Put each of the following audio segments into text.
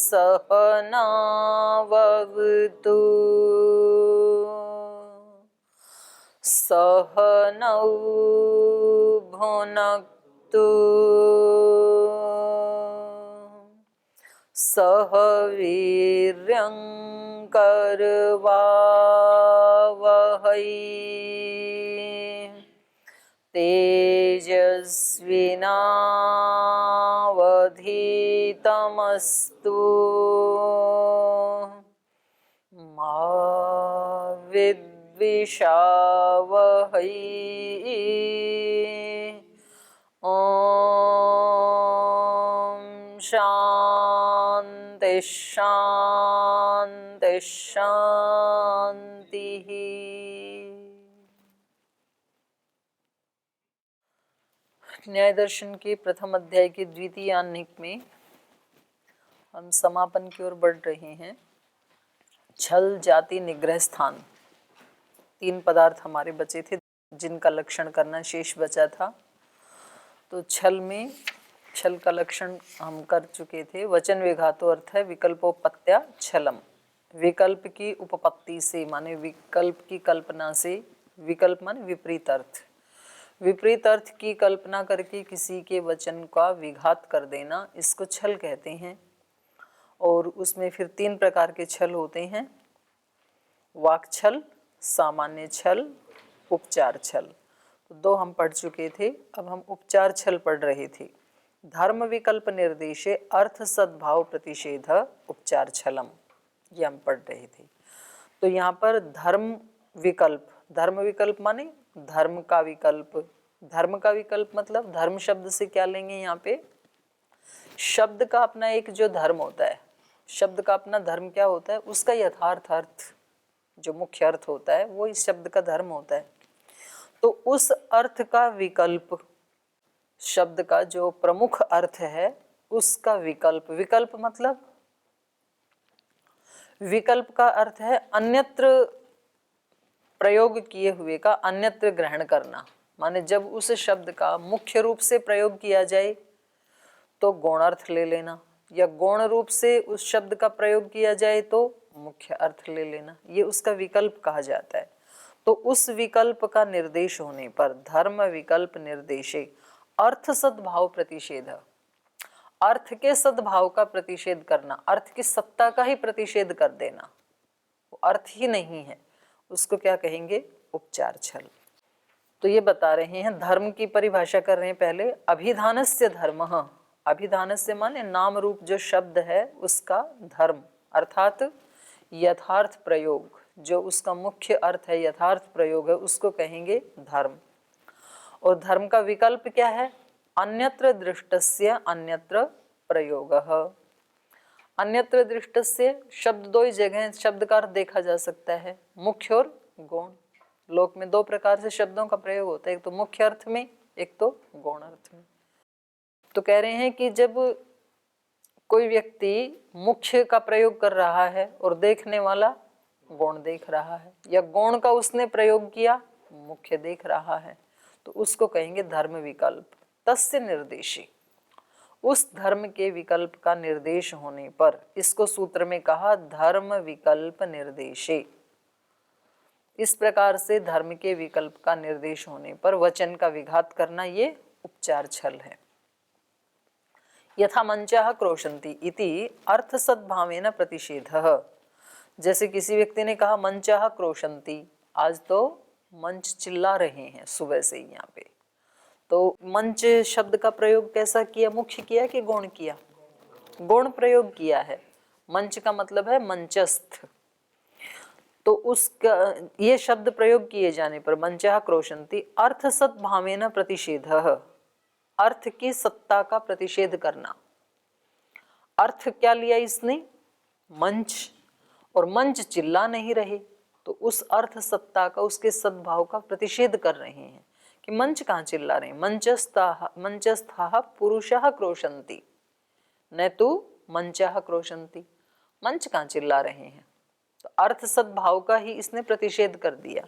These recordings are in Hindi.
सहनाववतु सहनौ भुनक्तु सह वीर्यं करवावहै तेजस्विनावधीतमस्तु मा विद्विषावहै। ॐ शान्ति शान्ति शान्तिः। न्याय दर्शन के प्रथम अध्याय के द्वितीय आह्निक में हम समापन की ओर बढ़ रहे हैं। छल, जाति, निग्रह, स्थान, तीन पदार्थ हमारे बचे थे जिनका लक्षण करना शेष बचा था। तो छल में छल का लक्षण हम कर चुके थे। वचन विघातो अर्थ है विकल्पोपत्या छलम। विकल्प की उपपत्ति से माने विकल्प की कल्पना से, विकल्प माने विपरीत अर्थ, विपरीत अर्थ की कल्पना करके किसी के वचन का विघात कर देना, इसको छल कहते हैं। और उसमें फिर तीन प्रकार के छल होते हैं, वाक छल, सामान्य छल, उपचार छल। तो दो हम पढ़ चुके थे, अब हम उपचार छल पढ़ रहे थे। धर्म विकल्प निर्देशे अर्थ सद्भाव प्रतिषेध उपचार छलम, ये हम पढ़ रहे थे। तो यहाँ पर धर्म विकल्प, धर्म विकल्प माने धर्म का विकल्प। धर्म का विकल्प मतलब धर्म शब्द से क्या लेंगे, यहाँ पे शब्द का अपना एक जो धर्म होता है, शब्द का अपना धर्म क्या होता है, उसका यथार्थ अर्थ जो मुख्य अर्थ होता है वो इस शब्द का धर्म होता है। तो उस अर्थ का विकल्प, शब्द का जो प्रमुख अर्थ है उसका विकल्प, विकल्प मतलब विकल्प का अर्थ है अन्यत्र प्रयोग किए हुए का अन्यत्र ग्रहण करना। माने जब उस शब्द का मुख्य रूप से प्रयोग किया जाए तो गौण अर्थ ले लेना, या गौण रूप से उस शब्द का प्रयोग किया जाए तो मुख्य अर्थ ले लेना, ये उसका विकल्प कहा जाता है। तो उस विकल्प का निर्देश होने पर धर्म विकल्प निर्देशे अर्थ सद्भाव प्रतिषेध, अर्थ के सद्भाव का प्रतिषेध करना, अर्थ की सत्ता का ही प्रतिषेध कर देना, वो अर्थ ही नहीं है, उसको क्या कहेंगे, उपचार छल। तो ये बता रहे हैं, धर्म की परिभाषा कर रहे हैं पहले। अभिधानस्य धर्मः, अभिधानस्य माने नाम रूप जो शब्द है उसका धर्म, अर्थात यथार्थ प्रयोग, जो उसका मुख्य अर्थ है, यथार्थ प्रयोग है, उसको कहेंगे धर्म। और धर्म का विकल्प क्या है, अन्यत्र दृष्टस्य अन्यत्र प्रयोगः। अन्यत्र दृष्टस्य शब्द दो ही जगह शब्द का अर्थ देखा जा सकता है, मुख्य और गौण। लोक में दो प्रकार से शब्दों का प्रयोग होता है, एक तो मुख्य अर्थ में, एक तो गौण अर्थ में। तो कह रहे हैं कि जब कोई व्यक्ति मुख्य का प्रयोग कर रहा है और देखने वाला गौण देख रहा है, या गौण का उसने प्रयोग किया मुख्य देख रहा है, तो उसको कहेंगे धर्म विकल्प। तस्य निर्देशी, उस धर्म के विकल्प का निर्देश होने पर, इसको सूत्र में कहा धर्म विकल्प निर्देशे। इस प्रकार से धर्म के विकल्प का निर्देश होने पर वचन का विघात करना, ये उपचार छल है। यथा मंचः क्रोशन्ति इति अर्थ सद्भावेन प्रतिषेधः। जैसे किसी व्यक्ति ने कहा मंचः क्रोशन्ति, आज तो मंच चिल्ला रहे हैं सुबह से ही यहाँ पे। तो मंच शब्द का प्रयोग कैसा किया, मुख्य किया कि गौण किया, गौण प्रयोग किया है। मंच का मतलब है मंचस्थ। तो उसका ये शब्द प्रयोग किए जाने पर मंचः क्रोशन्ति अर्थ सद्भावेन प्रतिषेधः, अर्थ की सत्ता का प्रतिषेध करना। अर्थ क्या लिया इसने, मंच, और मंच चिल्ला नहीं रहे, तो उस अर्थ सत्ता का, उसके सद्भाव का प्रतिषेध कर रहे हैं कि मंच कहाँ चिल्ला रहे हैं। मंचस्थाः पुरुषः क्रोशन्ति न तु मंचः क्रोशन्ति, मंच कहाँ चिल्ला रहे हैं। तो अर्थ सद्भाव का ही इसने प्रतिषेध कर दिया।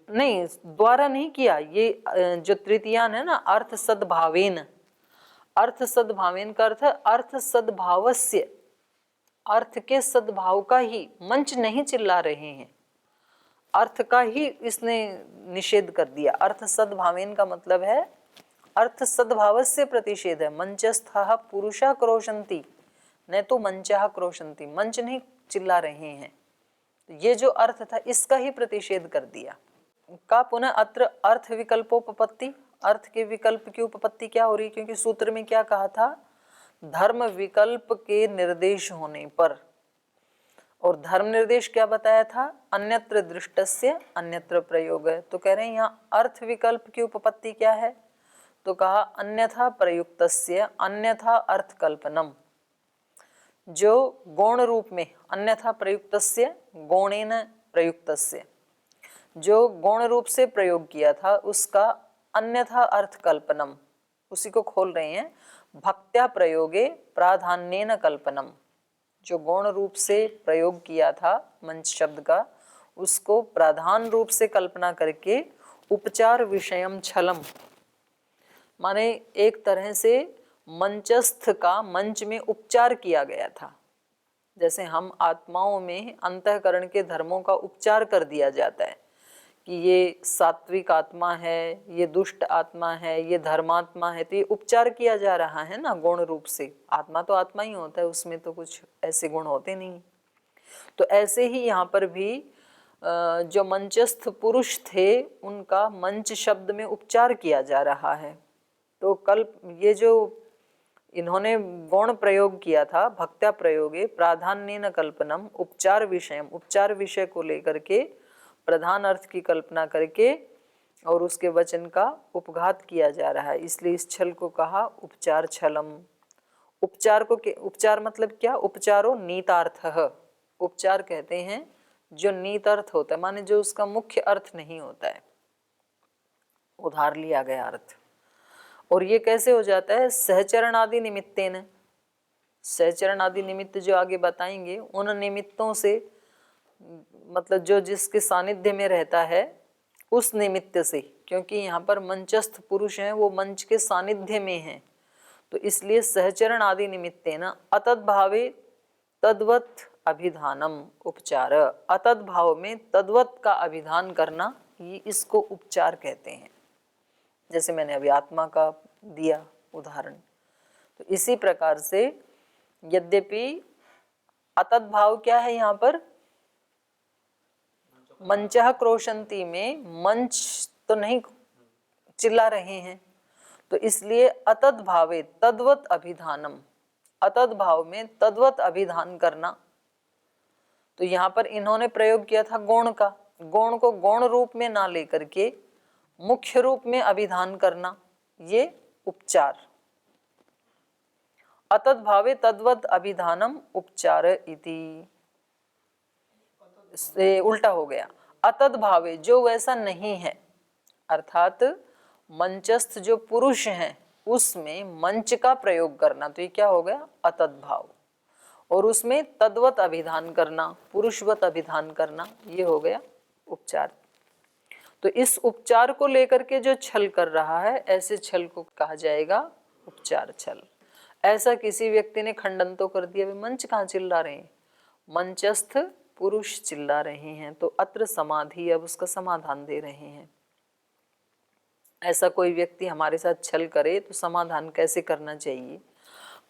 नहीं, द्वारा नहीं किया, ये जो तृतीयान है ना, अर्थ सद्भावेन, अर्थ सद्भावेन का अर्थ है अर्थ सद्भावस्य, अर्थ के सद्भाव का ही, मंच नहीं चिल्ला रहे हैं, अर्थ का ही इसने निषेध कर दिया। अर्थ सद्भावेन का मतलब है अर्थ सद्भावस्य प्रतिषेध है। मंचस्थः पुरुषा क्रोशन्ति न तो मंचः क्रोशन्ति, मंच नहीं चिल्ला रहे हैं, ये जो अर्थ था इसका ही प्रतिषेध कर दिया। का पुनः अत्र अर्थ विकल्पोपपत्ति, अर्थ के विकल्प की उपपत्ति क्या हो रही, क्योंकि सूत्र में क्या कहा था, धर्म विकल्प के निर्देश होने पर, और धर्म निर्देश क्या बताया था, अन्यत्र दृष्टस्य अन्यत्र प्रयोग है। तो कह रहे हैं यहाँ अर्थ विकल्प की उपपत्ति क्या है, तो कहा अन्यथा प्रयुक्तस्य अन्यथा अर्थ कल्पनम, जो गौण रूप में अन्यथा प्रयुक्तस्य गौणेन प्रयुक्तस्य, जो गौण रूप से प्रयोग किया था उसका अन्यथा अर्थ कल्पनम, उसी को खोल रहे हैं, भक्त्या प्रयोगे प्राधान्येन कल्पनम, जो गौण रूप से प्रयोग किया था मंच शब्द का उसको प्रधान रूप से कल्पना करके उपचार विषयम छलम, माने एक तरह से मंचस्थ का मंच में उपचार किया गया था। जैसे हम आत्माओं में अंतःकरण के धर्मों का उपचार कर दिया जाता है कि ये सात्विक आत्मा है, ये दुष्ट आत्मा है, ये धर्मात्मा है, तो ये उपचार किया जा रहा है ना गौण रूप से। आत्मा तो आत्मा ही होता है, उसमें तो कुछ ऐसे गुण होते नहीं। तो ऐसे ही यहाँ पर भी जो मंचस्थ पुरुष थे उनका मंच शब्द में उपचार किया जा रहा है। तो कल्प ये जो इन्होंने गौण प्रयोग किया था, भक्त्या प्रयोगे प्राधान्येन कल्पनम, उपचार विषयम, उपचार विषय को लेकर के प्रधान अर्थ की कल्पना करके और उसके वचन का उपघात किया जा रहा है, इसलिए इस छल को कहा उपचार छलम। उपचार को उपचार मतलब क्या, उपचारो नीतार्थः, उपचार कहते हैं जो नीत अर्थ होता है, माने जो उसका मुख्य अर्थ नहीं होता है, उधार लिया गया अर्थ। और ये कैसे हो जाता है, सहचरण आदि निमित्तेन, सहचरण आदि निमित्त जो आगे बताएंगे उन निमित्तों से, मतलब जो जिसके सानिध्य में रहता है उस निमित्त से, क्योंकि यहाँ पर मंचस्थ पुरुष हैं वो मंच के सानिध्य में हैं, तो इसलिए सहचरण आदि निमित्तेन अतद्भावे तद्वत् अभिधानम उपचार, अतद्भाव में तद्वत् का अभिधान करना, ये इसको उपचार कहते हैं। जैसे मैंने अभी आत्मा का दिया उदाहरण, तो इसी प्रकार से यद्यपि अतद्भाव क्या है यहाँ पर, मंचः क्रोशन्ति में मंच तो नहीं चिल्ला रहे हैं, तो इसलिए अतद्भावे तद्वत् अभिधानम, अतद्भाव में तद्वत् अभिधान करना। तो यहाँ पर इन्होंने प्रयोग किया था गौण का, गौण को गौण रूप में ना लेकर के मुख्य रूप में अभिधान करना, ये उपचार। अतद्भावे तद्वत् अभिधानम उपचार इति, से उल्टा हो गया, अतद्भावे जो वैसा नहीं है, अर्थात मंचस्थ जो पुरुष हैं उसमें मंच का प्रयोग करना, तो ये क्या हो गया अतद्भाव, और उसमें तद्वत् अभिधान करना, पुरुषवत अभिधान करना, ये हो गया उपचार। तो इस उपचार को लेकर के जो छल कर रहा है, ऐसे छल को कहा जाएगा उपचार छल। ऐसा किसी व्यक्ति ने खंडन तो कर दिया, मंच कहाँ चिल्ला रहे हैं, मंचस्थ पुरुष चिल्ला रहे हैं, तो अत्र समाधि, अब उसका समाधान दे रहे हैं। ऐसा कोई व्यक्ति हमारे साथ छल करे तो समाधान कैसे करना चाहिए।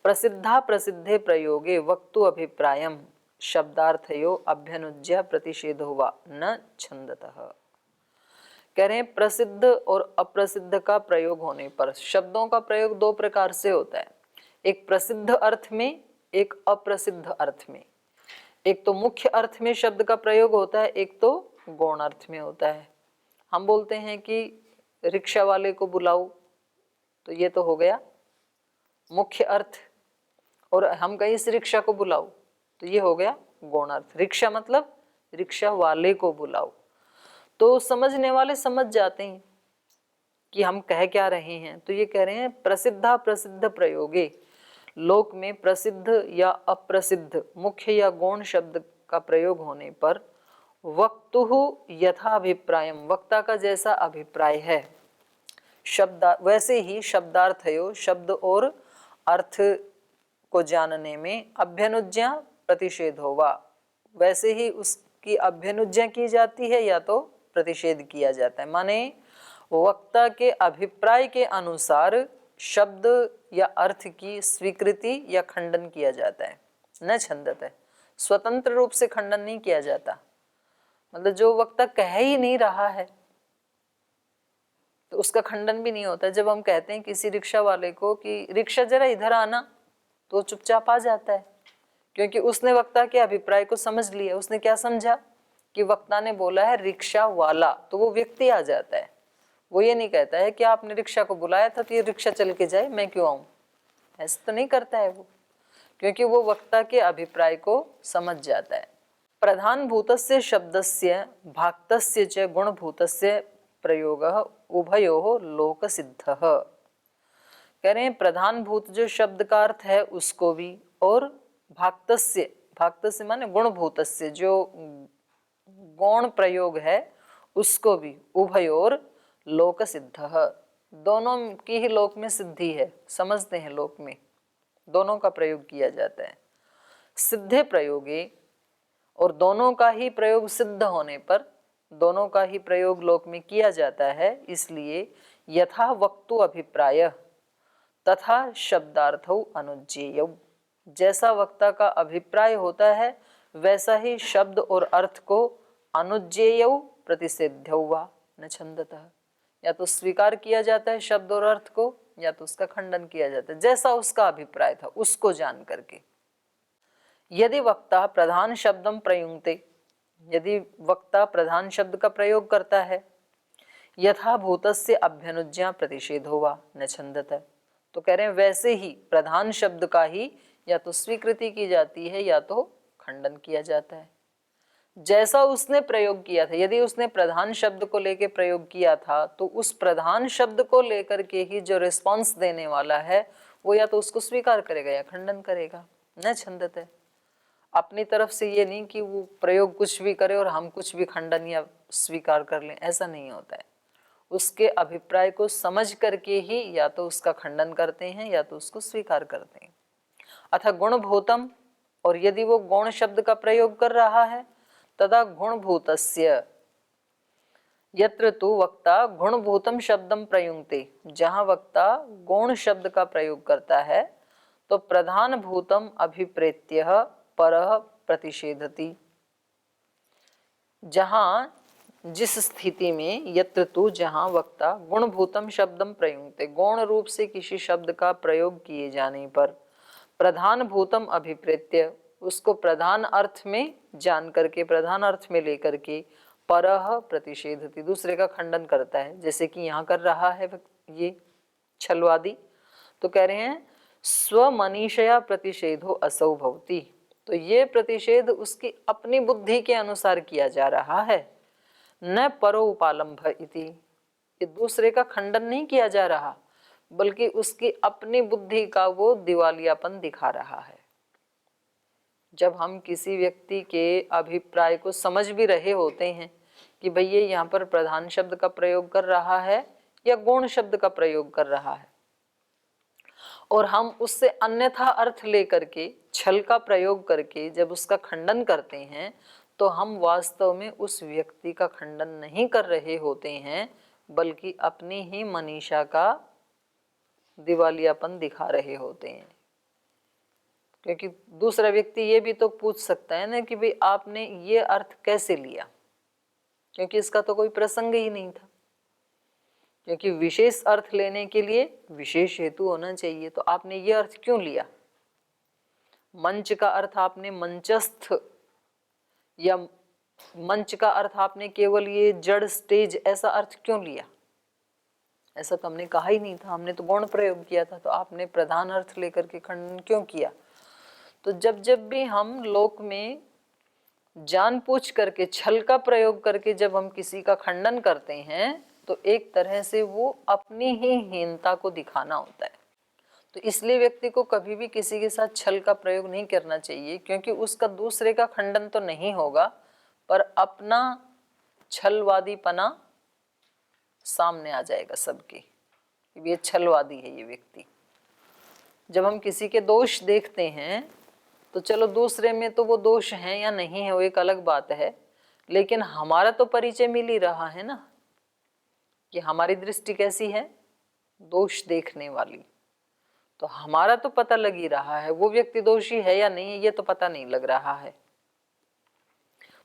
प्रसिद्धा प्रसिद्धे प्रयोगे वक्तु अभिप्रायम शब्दार्थयो अभ्यनुज्य प्रतिषेधो वा न छंदतः। कह रहे हैं प्रसिद्ध और अप्रसिद्ध का प्रयोग होने पर, शब्दों का प्रयोग दो प्रकार से होता है, एक प्रसिद्ध अर्थ में, एक अप्रसिद्ध अर्थ में। एक तो मुख्य अर्थ में शब्द का प्रयोग होता है, एक तो गौण अर्थ में होता है। हम बोलते हैं कि रिक्शा वाले को बुलाओ, तो ये तो हो गया मुख्य अर्थ, और हम कहीं इस रिक्शा को बुलाओ तो ये हो गया गौण अर्थ। रिक्शा मतलब रिक्शा वाले को बुलाओ, तो समझने वाले समझ जाते हैं कि हम कह क्या रहे हैं। तो ये कह रहे हैं प्रसिद्धा प्रसिद्ध प्रयोगे, लोक में प्रसिद्ध या अप्रसिद्ध, मुख्य या गौण शब्द का प्रयोग होने पर वक्तुहु यथा अभिप्रायम, वक्ता का जैसा अभिप्राय है, शब्द वैसे ही शब्दार्थयो, शब्द और अर्थ को जानने में अभ्यनुज्ञा प्रतिषेध होगा, वैसे ही उसकी अभ्यनुज्ञा की जाती है या तो प्रतिषेध किया जाता है। माने वक्ता के अभिप्राय के अनुसार शब्द या अर्थ की स्वीकृति या खंडन किया जाता है, न छंदत है, स्वतंत्र रूप से खंडन नहीं किया जाता। मतलब जो वक्ता कह ही नहीं रहा है तो उसका खंडन भी नहीं होता। जब हम कहते हैं किसी रिक्शा वाले को कि रिक्शा जरा इधर आना, तो चुपचाप आ जाता है, क्योंकि उसने वक्ता के अभिप्राय को समझ लिया। उसने क्या समझा कि वक्ता ने बोला है रिक्शा वाला, तो वो व्यक्ति आ जाता है। वो ये नहीं कहता है कि आपने रिक्शा को बुलाया था तो ये रिक्शा चल के जाए, मैं क्यों आऊं, ऐसा तो नहीं करता है वो, क्योंकि वो वक्ता के अभिप्राय को समझ जाता है। प्रधान भूतस्य शब्दस्य भाक्तस्य च गुणभूतस्य प्रयोगः उभयोः लोक सिद्धः। कह रहे हैं प्रधान भूत जो शब्द का अर्थ है उसको भी, और भाक्तस्य, भाक्तस्य माने गुणभूतस्य जो गौण प्रयोग है उसको भी, उभयोर लोक सिद्धः, दोनों की ही लोक में सिद्धि है, समझते हैं लोक में दोनों का प्रयोग किया जाता है। सिद्धे प्रयोगे, और दोनों का ही प्रयोग सिद्ध होने पर दोनों का ही प्रयोग लोक में किया जाता है। इसलिए यथा वक्तु अभिप्राय तथा शब्दार्थौ अनुज्ञेय, जैसा वक्ता का अभिप्राय होता है वैसा ही शब्द और अर्थ को अनुज्ञेय प्रतिषेध्य वा न छंदतः, या तो स्वीकार किया जाता है शब्द और अर्थ को, या तो उसका खंडन किया जाता है, जैसा उसका अभिप्राय था उसको जान करके। यदि वक्ता प्रधान शब्दम प्रयुंक्ते, यदि वक्ता प्रधान शब्द का प्रयोग करता है, यथा भूतस्य अभ्यनुज्ञा प्रतिषेधो वा न छंदतः, तो कह रहे हैं वैसे ही प्रधान शब्द का ही या तो स्वीकृति की जाती है या तो खंडन किया जाता है। जैसा उसने प्रयोग किया था, यदि उसने प्रधान शब्द को लेकर प्रयोग किया था तो उस प्रधान शब्द को लेकर के ही जो रिस्पॉन्स देने वाला है वो या तो उसको स्वीकार करेगा या खंडन करेगा, न छंदतः। अपनी तरफ से ये नहीं कि वो प्रयोग कुछ भी करे और हम कुछ भी खंडन या स्वीकार कर लें, ऐसा नहीं होता है। उसके अभिप्राय को समझ करके ही या तो उसका खंडन करते हैं या तो उसको स्वीकार करते हैं। अतः गुणभूतम, और यदि वो गौण शब्द का प्रयोग कर रहा है, तदा गुणभूतस्य, यत्र तु वक्ता गुणभूतम शब्दम प्रयुंक्ते, जहां वक्ता गौण शब्द का प्रयोग करता है तो प्रधान भूतम अभिप्रेत्य परः प्रतिषेधति, जहां जिस स्थिति में, यत्र तु जहां वक्ता गुणभूतम शब्दम प्रयुंक्ते, गौण रूप से किसी शब्द का प्रयोग किए जाने पर प्रधान भूतम अभिप्रेत्य, उसको प्रधान अर्थ में जान करके, प्रधान अर्थ में लेकर के परः प्रतिषेधति, दूसरे का खंडन करता है, जैसे कि यहाँ कर रहा है ये छलवादी। तो कह रहे हैं स्वमनीषया प्रतिषेधो असौ भवति, तो ये प्रतिषेध उसकी अपनी बुद्धि के अनुसार किया जा रहा है, न परोपालंभ इति, ये दूसरे का खंडन नहीं किया जा रहा, बल्कि उसकी अपनी बुद्धि का वो दिवालियापन दिखा रहा है। जब हम किसी व्यक्ति के अभिप्राय को समझ भी रहे होते हैं कि भाई ये यहाँ पर प्रधान शब्द का प्रयोग कर रहा है या गौण शब्द का प्रयोग कर रहा है, और हम उससे अन्यथा अर्थ लेकर के छल का प्रयोग करके जब उसका खंडन करते हैं, तो हम वास्तव में उस व्यक्ति का खंडन नहीं कर रहे होते हैं, बल्कि अपनी ही मनीषा का दिवालियापन दिखा रहे होते हैं। क्योंकि दूसरा व्यक्ति ये भी तो पूछ सकता है ना कि भाई आपने ये अर्थ कैसे लिया, क्योंकि इसका तो कोई प्रसंग ही नहीं था। क्योंकि विशेष अर्थ लेने के लिए विशेष हेतु होना चाहिए, तो आपने ये अर्थ क्यों लिया? मंच का अर्थ आपने मंचस्थ, या मंच का अर्थ आपने केवल ये जड़ स्टेज, ऐसा अर्थ क्यों लिया? ऐसा तो हमने कहा ही नहीं था, हमने तो गौण प्रयोग किया था, तो आपने प्रधान अर्थ लेकर के खंडन क्यों किया? तो जब जब भी हम लोक में जानबूझ करके छल का प्रयोग करके जब हम किसी का खंडन करते हैं, तो एक तरह से वो अपनी ही हीनता को दिखाना होता है। तो इसलिए व्यक्ति को कभी भी किसी के साथ छल का प्रयोग नहीं करना चाहिए, क्योंकि उसका दूसरे का खंडन तो नहीं होगा, पर अपना छलवादीपना सामने आ जाएगा सबके, ये छलवादी है ये व्यक्ति। जब हम किसी के दोष देखते हैं तो चलो दूसरे में तो वो दोष हैं या नहीं है वो एक अलग बात है, लेकिन हमारा तो परिचय मिल ही रहा है ना कि हमारी दृष्टि कैसी है, दोष देखने वाली। तो हमारा तो पता लग ही रहा है वो व्यक्ति दोषी है या नहीं, ये तो पता नहीं लग रहा है।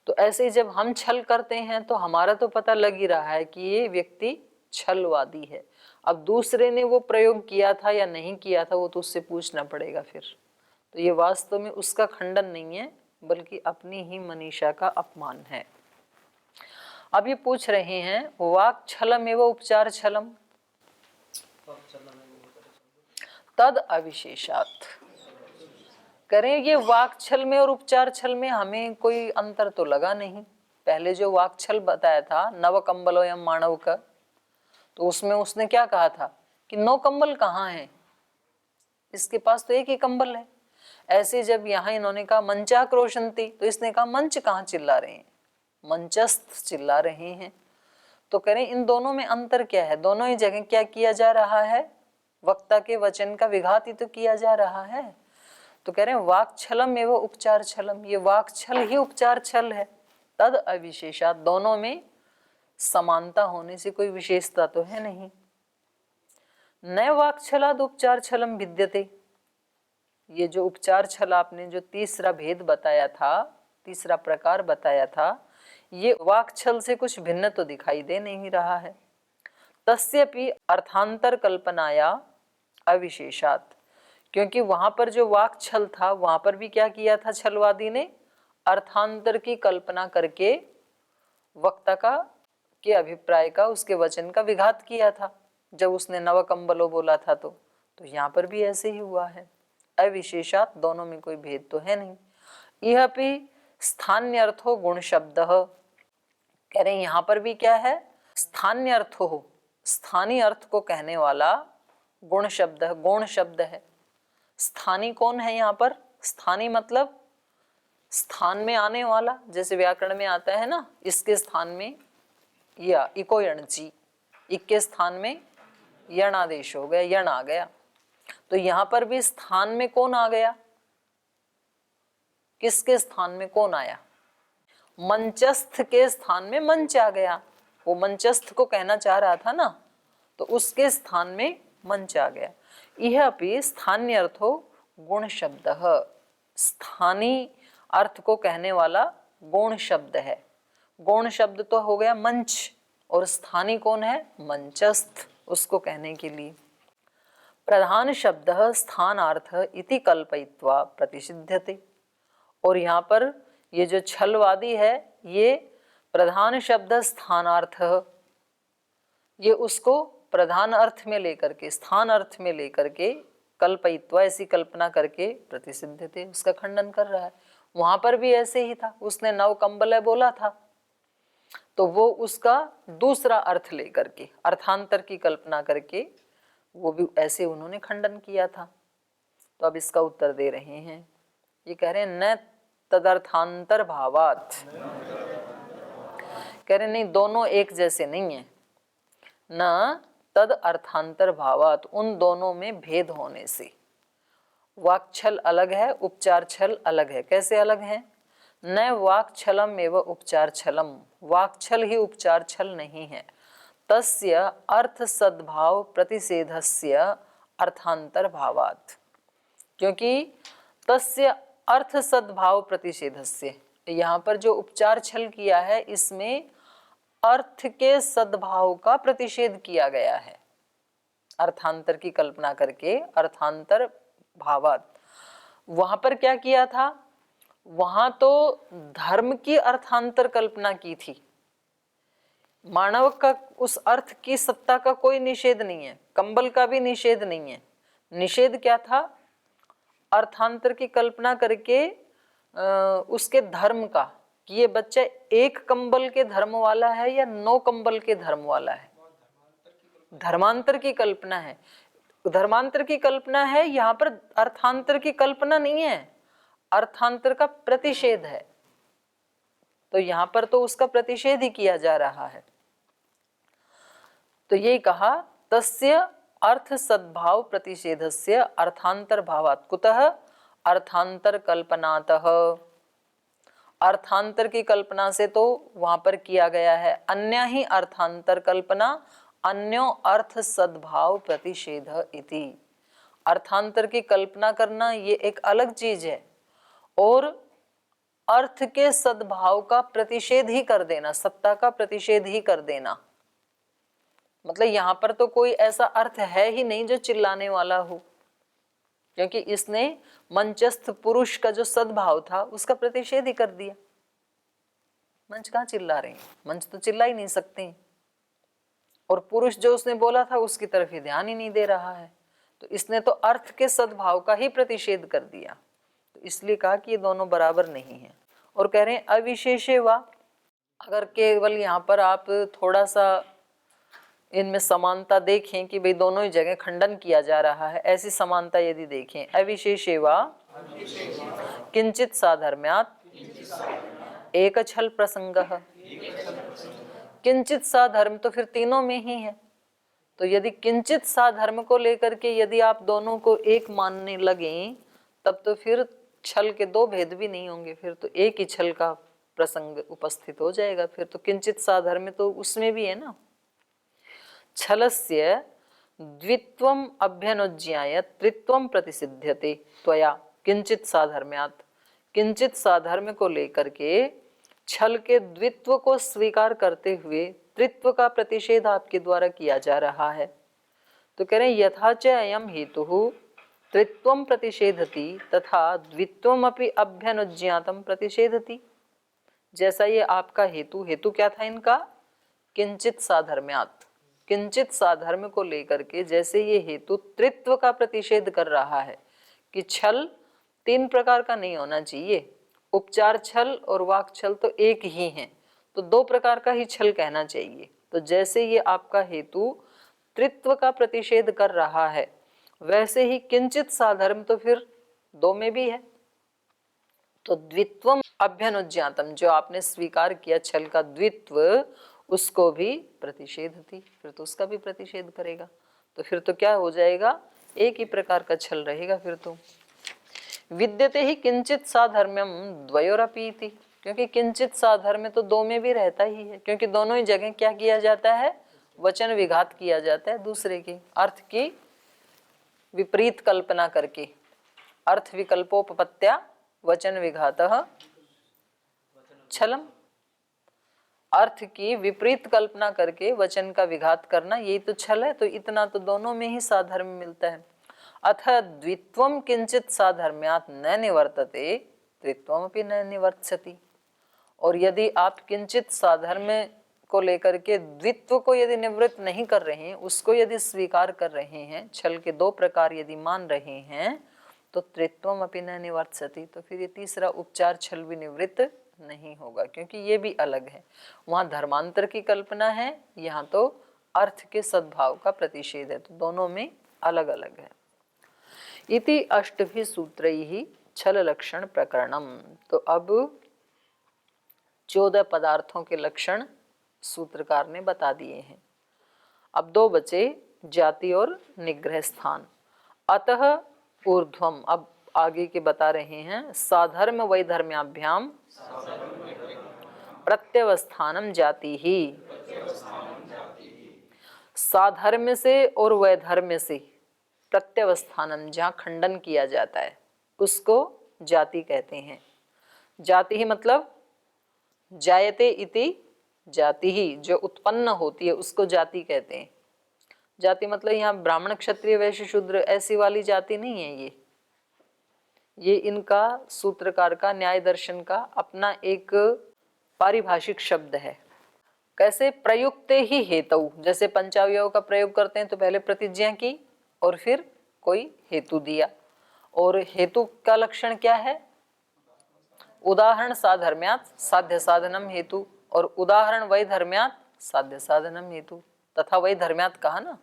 तो ऐसे ही जब हम छल करते हैं तो हमारा तो पता लग ही रहा है कि ये व्यक्ति छलवादी है। अब दूसरे ने वो प्रयोग किया था या नहीं किया था वो तो उससे पूछना पड़ेगा फिर। तो ये वास्तव में उसका खंडन नहीं है बल्कि अपनी ही मनीषा का अपमान है। अब ये पूछ रहे हैं वाक छलम एवं उपचार छलम तद अविशेषात। करें ये वाक छल में और उपचार छल में हमें कोई अंतर तो लगा नहीं। पहले जो वाक छल बताया था नव कंबलो यम मानव का, तो उसमें उसने क्या कहा था कि 9 कंबल कहाँ हैं, इसके पास तो एक ही कंबल है। ऐसे जब यहाँ इन्होंने कहा मंचा क्रोशंती तो इसने कहा मंच कहाँ चिल्ला रहे हैं, मंचस्थ चिल्ला रहे हैं। तो करें इन दोनों में अंतर क्या है, दोनों ही जगह क्या किया जा रहा है, वक्ता के वचन का विघात ही तो किया जा रहा है। तो कह रहे हैं वाक छलम एवं उपचार छलम, ये वाक छल ही उपचार छल है। तद अविशेषात, दोनों में समानता होने से कोई विशेषता तो है नहीं। न वाक छलाद उपचार छलम विद्यते, ये जो उपचार छल आपने जो तीसरा भेद बताया था, तीसरा प्रकार बताया था, ये वाक छल से कुछ भिन्न तो दिखाई दे नहीं रहा है। तस्यपि अर्थांतर कल्पनाया अविशेषात, क्योंकि वहां पर जो वाक छल था वहां पर भी क्या किया था छलवादी ने, अर्थांतर की कल्पना करके वक्ता का के अभिप्राय का उसके वचन का विघात किया था जब उसने नव कंबलो बोला था। तो यहाँ पर भी ऐसे ही हुआ है। अविशेषात, दोनों में कोई भेद तो है नहीं। यह भी स्थान्य अर्थो गुण शब्द, कह रहे हैं यहाँ पर भी क्या है, स्थान्य अर्थ हो, स्थानीय अर्थ को कहने वाला गुण शब्द है, गौण शब्द है। स्थानी कौन है यहाँ पर, स्थानी मतलब स्थान में आने वाला, जैसे व्याकरण में आता है ना इसके स्थान में या इको यणची, इक के स्थान में यण आदेश हो गया, यण आ गया। तो यहाँ पर भी स्थान में कौन आ गया, किसके स्थान में कौन आया, मंचस्थ के स्थान में मंच आ गया। वो मंचस्थ को कहना चाह रहा था ना, तो उसके स्थान में मंच आ गया। यह भी स्थानीय अर्थो गुण शब्द, स्थानीय अर्थ को कहने वाला गौण शब्द है। गौण शब्द तो हो गया मंच, और स्थानीय कौन है, मंचस्थ, उसको कहने के लिए। प्रधान शब्द स्थानार्थ इति कल्पयित्वा प्रतिषिध्यते, और यहाँ पर ये जो छलवादी है ये प्रधान शब्द स्थानार्थ, ये उसको प्रधान अर्थ में लेकर के, स्थान अर्थ में लेकर के कल्पयित्वा, ऐसी कल्पना करके प्रतिषिध्यते, उसका खंडन कर रहा है। वहां पर भी ऐसे ही था, उसने नव कंबल बोला था तो वो उसका दूसरा अर्थ लेकर के अर्थांतर की कल्पना करके वो भी ऐसे उन्होंने खंडन किया था। तो अब इसका उत्तर दे रहे हैं, ये कह रहे हैं न तदर्थांतर भावात, कह रहे नहीं दोनों एक जैसे नहीं है, न तद अर्थांतर भावात, उन दोनों में भेद होने से। वाक छल अलग है, उपचार छल अलग है। कैसे अलग है, न वाक छलम एवं उपचार छलम, वाक छल ही उपचार छल नहीं है। तस्य अर्थ सद्भाव प्रतिषेधस्य अर्थांतर भावात, क्योंकि तस्य अर्थ सद्भाव प्रतिषेधस्य, यहाँ पर जो उपचार छल किया है इसमें अर्थ के सद्भाव का प्रतिषेध किया गया है, अर्थांतर की कल्पना करके अर्थांतर भावात। वहां पर क्या किया था, वहां तो धर्म की अर्थांतर कल्पना की थी, मानव का उस अर्थ की सत्ता का कोई निषेध नहीं है, कंबल का भी निषेध नहीं है। निषेध क्या था, अर्थांतर की कल्पना करके उसके धर्म का, कि ये बच्चा एक कंबल के धर्म वाला है या 9 कंबल के धर्म वाला है, धर्मांतर की कल्पना है। धर्मांतर की कल्पना है, यहाँ पर अर्थांतर की कल्पना नहीं है, अर्थांतर का प्रतिषेध है। तो यहाँ पर तो उसका प्रतिषेध ही किया जा रहा है। तो ये कहा तस्य अर्थ सद्भाव प्रतिषेधस्य अर्थांतर भावात् कुतः अर्थांतर कल्पनातः। अर्थांतर की कल्पना से तो वहां पर किया गया है, अन्य ही अर्थांतर कल्पना अन्यो अर्थ सद्भाव प्रतिषेध इति। अर्थांतर की कल्पना करना ये एक अलग चीज है, और अर्थ के सद्भाव का प्रतिषेध ही कर देना, सत्ता का प्रतिषेध ही कर देना, मतलब यहाँ पर तो कोई ऐसा अर्थ है ही नहीं जो चिल्लाने वाला हो, क्योंकि इसने मंचस्थ पुरुष का जो सद्भाव था उसका प्रतिषेध ही कर दिया। मंच कहाँ चिल्ला रहे हैं, मंच तो चिल्ला ही नहीं सकते, और पुरुष जो उसने बोला था उसकी तरफ ही ध्यान ही नहीं दे रहा है, तो इसने तो अर्थ के सद्भाव का ही प्रतिषेध कर दिया। तो इसलिए कहा कि ये दोनों बराबर नहीं है। और कह रहे हैं अविशेषे वा, अगर केवल यहाँ पर आप थोड़ा सा इनमें समानता देखें कि भाई दोनों ही जगह खंडन किया जा रहा है, ऐसी समानता यदि देखें, अविशेषे वा किंचित साधर्म्यात् एक छल प्रसंगः। किंचित साधर्म तो फिर तीनों में ही है, तो यदि किंचित साधर्म को लेकर के यदि आप दोनों को एक मानने लगें, तब तो फिर छल के दो भेद भी नहीं होंगे, फिर तो एक ही छल का प्रसंग उपस्थित हो जाएगा। फिर तो किंचित साधर्म तो उसमें भी है ना। छलस्य द्वित्वम अभ्यनुज्ञाय त्रित्वम प्रतिसिध्यते त्वया किंचित साधर्म्यात्। किंचित साधर्म को लेकर के छल के द्वित्व को स्वीकार करते हुए त्रित्व का प्रतिषेध आपके द्वारा किया जा रहा है। तो कह रहे हैं यथा च अयम हेतुः त्रित्वम प्रतिषेधति तथा द्वित्वम अपि अभ्यनुज्ञातम प्रतिषेधति। जैसा ये आपका हेतु, हेतु क्या था इनका, किंचित साधर्म्यात्, किंचित साधर्म को लेकर के जैसे ये हेतु त्रित्व का प्रतिषेध कर रहा है कि छल तीन प्रकार का नहीं होना चाहिए, उपचार छल और वाक छल तो एक ही हैं, तो दो प्रकार का ही छल कहना चाहिए। तो जैसे ये आपका हेतु त्रित्व का प्रतिषेध कर रहा है, वैसे ही किंचित साधर्म तो फिर दो में भी है। तो द्वित्वम अभ्यनुज्ञातम, जो आपने स्वीकार किया छल का द्वित्व, उसको भी प्रतिषेध थी, फिर तो उसका भी प्रतिषेध करेगा। तो फिर तो क्या हो जाएगा, एक ही प्रकार का छल रहेगा फिर तो। विद्यते ही किंचित साधर्म्यम द्वयोरपि इति, क्योंकि किंचित साधर्म्य तो दो में भी रहता ही है, क्योंकि दोनों ही जगह क्या किया जाता है, वचन विघात किया जाता है दूसरे के अर्थ की विपरीत कल्पना करके। अर्थ विकल्पोपपत्त्या वचन विघातः छलम। अर्थ की विपरीत कल्पना करके वचन का विघात करना, यही तो छल है। तो इतना तो दोनों में ही साधर्म मिलता है। अथ द्वित्वम किंचित साधर्म्यात् न निवर्तते त्रित्वमपि न निवर्त्स्यति। और यदि आप किंचित साधर्म को लेकर के द्वित्व को यदि निवृत्त नहीं कर रहे हैं, उसको यदि स्वीकार कर रहे हैं, छल के दो प्रकार यदि मान रहे हैं, तो त्रित्वमपि न निवर्त्स्यति, तो फिर ये तीसरा उपचार छल भी निवृत्त नहीं होगा, क्योंकि ये भी अलग है। वहाँ धर्मांतर की कल्पना है, यहाँ तो अर्थ के सद्भाव का प्रतिषेध है, तो दोनों में अलग अलग है। इति अष्टभि सूत्रैहि छल लक्षण प्रकरणम। तो अब 14 पदार्थों के लक्षण सूत्रकार ने बता दिए हैं। अब दो बचे, जाति और निग्रह स्थान। अतः ऊर्ध्वम, अब आगे के बता रहे हैं, साधर्म वैधर्म्याभ्याम प्रत्यवस्थानम जाति ही। साधर्म से और वैधर्म से प्रत्यवस्थानम, जहाँ खंडन किया जाता है, उसको जाति कहते हैं। जाति ही मतलब जायते इति जाति ही, जो उत्पन्न होती है उसको जाति कहते हैं। जाति मतलब यहाँ ब्राह्मण क्षत्रिय वैश्य शूद्र ऐसी वाली जाति नहीं है। ये इनका सूत्रकार का न्याय दर्शन का अपना एक पारिभाषिक शब्द है। कैसे, प्रयुक्ते ही हेतु, जैसे पंचावयव का प्रयोग करते हैं तो पहले प्रतिज्ञा की और फिर कोई हेतु दिया। और हेतु का लक्षण क्या है, उदाहरण साधर्म्यात् साध्य साधनम हेतु, और उदाहरण वैधर्म्यात् साध्य साधनम हेतु, तथा वैधर्म्यात् कहा ना।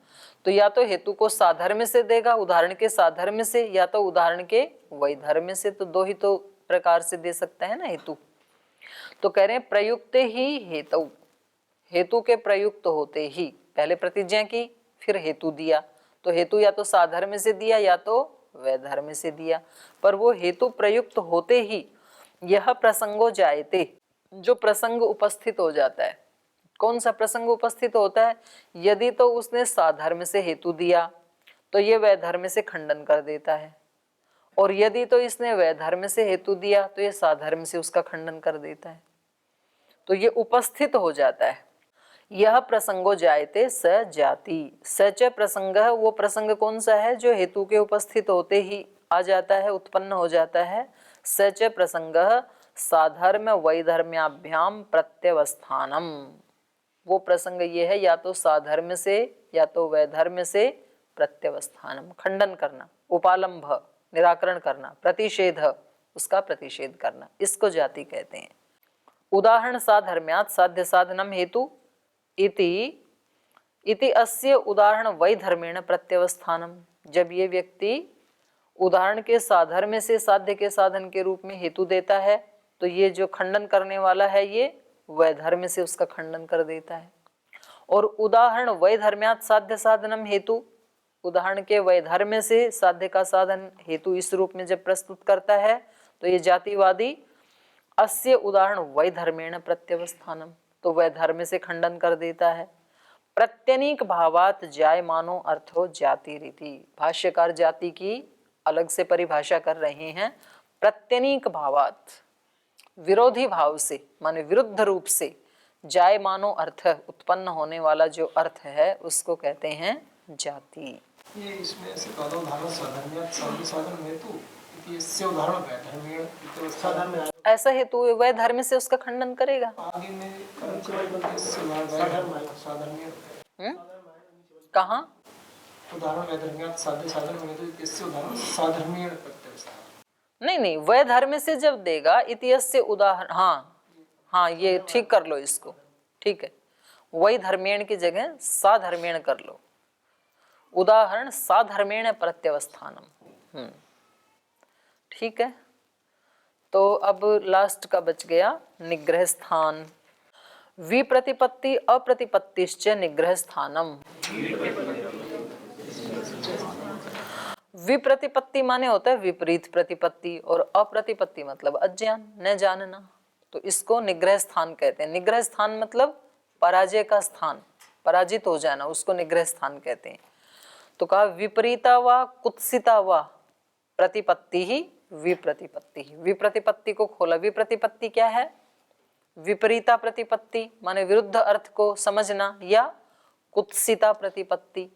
तो या तो हेतु को साधर्म से देगा, उदाहरण के साधर्म से, या तो उदाहरण के वैधर्म से, तो दो ही तो प्रकार से दे सकता है ना हेतु। तो कह रहे हैं प्रयुक्ते ही हेतु, हेतु के प्रयुक्त होते ही, पहले प्रतिज्ञा की फिर हेतु दिया, तो हेतु या तो साधर्म्य से दिया या तो वैधर्म्य से दिया, पर वो हेतु प्रयुक्त होते ही यह प्रसंगो जायते, जो प्रसंग उपस्थित हो जाता है, कौन सा प्रसंग उपस्थित होता है? यदि तो उसने साधर्म्य से हेतु दिया तो ये वैधर्म्य से खंडन कर देता है, और यदि तो इसने वैधर्म्य से हेतु दिया तो ये साधर्म्य से उसका खंडन कर देता है। तो ये उपस्थित हो जाता है। यह प्रसंगो जायते स जाति, सच प्रसंग, वो प्रसंग कौन सा है? जो हेतु के उपस्थित होते ही आ जाता है, उत्पन्न हो जाता है। सच प्रसंग साधर्म्य वैधर्म्याभ्याम प्रत्यवस्थानम, वो प्रसंग ये है या तो साधर्म्य से या तो वैधर्म्य से प्रत्यवस्थानम, खंडन करना, उपालंभ निराकरण करना, प्रतिषेध उसका प्रतिषेध करना, इसको जाति कहते हैं। उदाहरण साधर्म्यात् साध्य साधनम हेतु इति अस्य उदाहरण वैधर्मेण प्रत्यवस्थानम, जब ये व्यक्ति उदाहरण के साधर्म्य से साध्य के साधन के रूप में हेतु देता है तो ये जो खंडन करने वाला है ये वैधर्म्य से उसका खंडन कर देता है। और उदाहरण वैधर्म्यात् साध्य साधनम हेतु, उदाहरण के वैधर्म्य से साध्य का साधन हेतु इस रूप में जब प्रस्तुत करता है तो ये जातिवादी अस्य उदाहरण वैधर्मेण प्रत्यवस्थानम, तो वैधर्म्य से खंडन कर देता है। प्रत्यनीक भावात जायमानो अर्थो जाति रीति, भाष्यकार जाति की अलग से परिभाषा कर रहे हैं। प्रत्यनीक भावात, विरोधी भाव से माने विरुद्ध रूप से, जायमानो अर्थ उत्पन्न होने वाला जो अर्थ है उसको कहते हैं जाति। ये इसमें ऐसे कहा उदाहरण साधर्म्यात् साध्य साधन हेतु, इससे उदाहरण वैधर्म्य साधर्म्य, ऐसा हेतु वैधर्म्य से उसका खंडन करेगा। आगे में साधर्म्य कहाँ? उदाहरण वैधर्म्यात् साध्य साधन हेतु, इससे उदाहरण साधर्म्य प्रत्यवस्थान। नहीं, वैधर्म्य से जब देगा इतिहास से उदाहरण, हाँ ये ठीक कर लो इसको, ठीक है, वैधर्मेण की जगह साधर्मेण कर लो, उदाहरण साधर्मेण प्रत्यवस्थानम। ठीक है, तो अब लास्ट का बच गया निग्रह स्थान। विप्रतिपत्ति अप्रतिपत्तिश्च निग्रह स्थानम। विप्रतिपत्ति माने होता है विपरीत प्रतिपत्ति, और अप्रतिपत्ति मतलब अज्ञान, न जानना, तो इसको निग्रह स्थान कहते हैं। निग्रह स्थान मतलब पराजय का स्थान, पराजित हो जाना, उसको निग्रह स्थान कहते हैं। तो कहा विपरीता व कुत्सिता व प्रतिपत्ति ही विप्रतिपत्ति। विप्रतिपत्ति को खोला। विप्रतिपत्ति क्या है? विपरीता प्रतिपत्ति माने विरुद्ध अर्थ को समझना, या कुत्सिता प्रतिपत्ति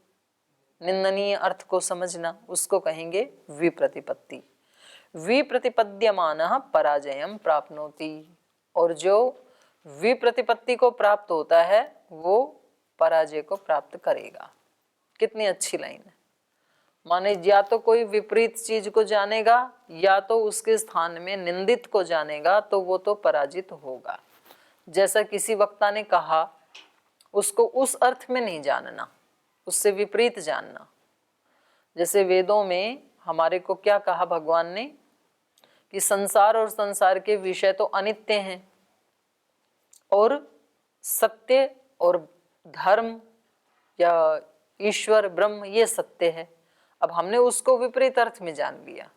निंदनीय अर्थ को समझना, उसको कहेंगे विप्रतिपत्ति। विप्रतिपद्यमानः पराजयं प्राप्नोति, और जो विप्रतिपत्ति को प्राप्त होता है वो पराजय को प्राप्त करेगा। कितनी अच्छी लाइन है। माने या तो कोई विपरीत चीज को जानेगा या तो उसके स्थान में निंदित को जानेगा तो वो तो पराजित होगा। जैसा किसी वक्ता ने कहा, उसको उस अर्थ में नहीं जानना, उससे विपरीत जानना। जैसे वेदों में हमारे को क्या कहा भगवान ने कि संसार और संसार के विषय तो अनित्य हैं, और सत्य और धर्म या ईश्वर ब्रह्म ये सत्य है। अब हमने उसको विपरीत अर्थ में जान लिया,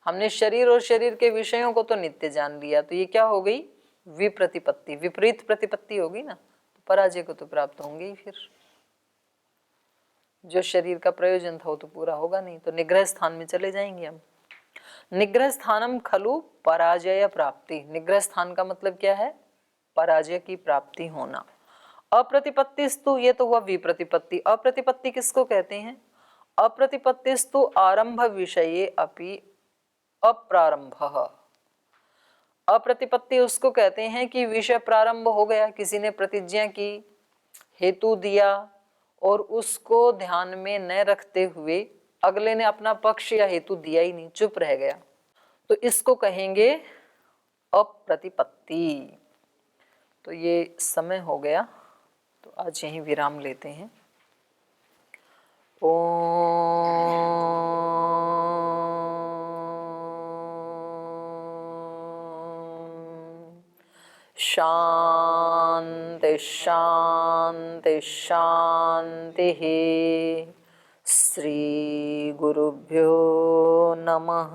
हमने शरीर और शरीर के विषयों को तो नित्य जान लिया, तो ये क्या हो गई? विप्रतिपत्ति, विपरीत प्रतिपत्ति होगी ना, तो पराजय को तो प्राप्त होंगे ही। फिर जो शरीर का प्रयोजन था वो तो पूरा होगा नहीं, तो निग्रह स्थान में चले जाएंगे हम। निग्रह स्थानम खलु पराजय प्राप्ति। निग्रह स्थान का मतलब क्या है? पराजय की प्राप्ति होना। अप्रतिपत्तिस्तु, ये तो हुआ विप्रतिपत्ति। अप्रतिपत्ति किसको कहते हैं? अप्रतिपत्तिस्तु आरंभ विषये अपि अप्रारंभः। अप्रतिपत्ति उसको कहते हैं कि विषय प्रारंभ हो गया, किसी ने प्रतिज्ञा की, हेतु दिया, और उसको ध्यान में न रखते हुए अगले ने अपना पक्ष या हेतु दिया ही नहीं, चुप रह गया, तो इसको कहेंगे अप्रतिपत्ति। तो ये समय हो गया, तो आज यहीं विराम लेते हैं। शांति शांति शांति। श्री गुरुभ्यो नमः।